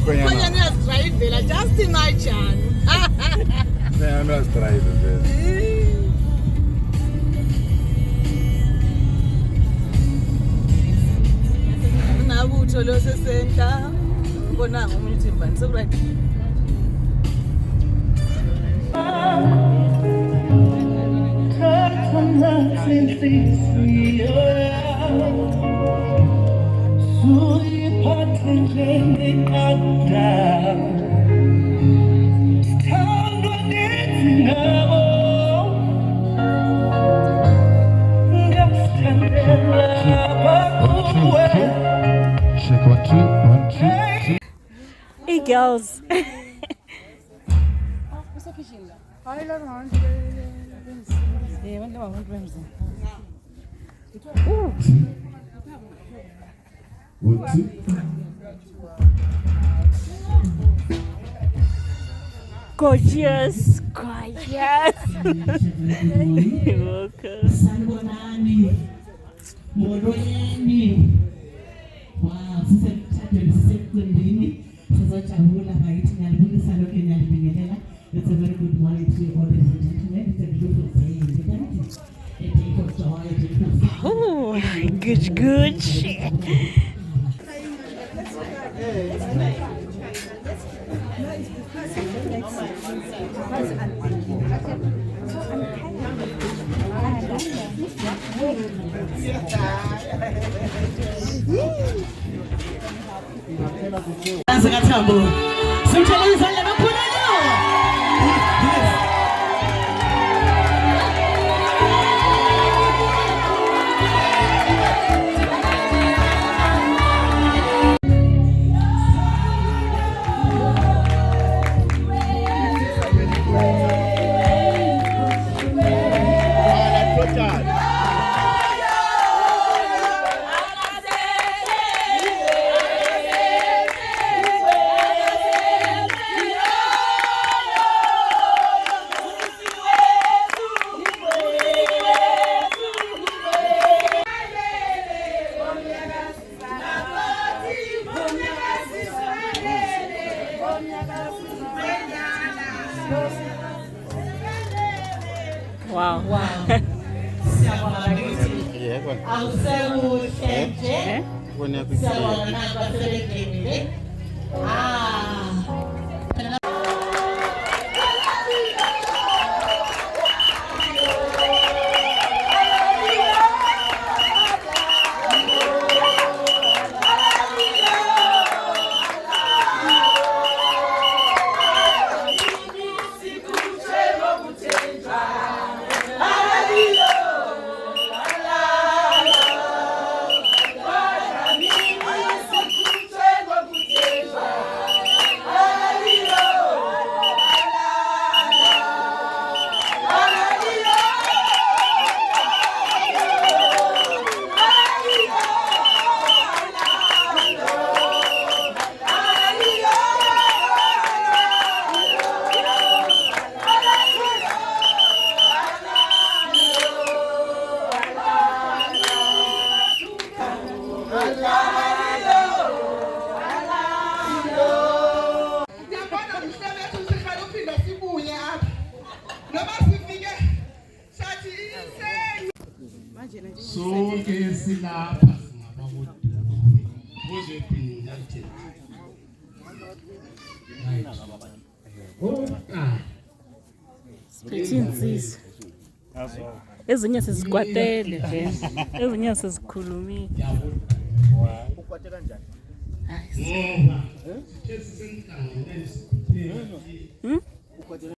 Mkhonyana uyazidrayivela, just imagine. I'm not driving. Nabutho lo sesenta. Ubona ngomunye uthi mbani so right. Hey girls. Gorgeous, gorgeous. You're welcome. Wow, it's a very good morning to all ladies and gentlemen. It's a beautiful day in Britain. A day of joy, a day of Oh, good. Wow. Sonke silapha united. Insizwa. Ezinye sizikwatele nje. Ezinye sizikhulumile. Ukwate kanjani? Ngoba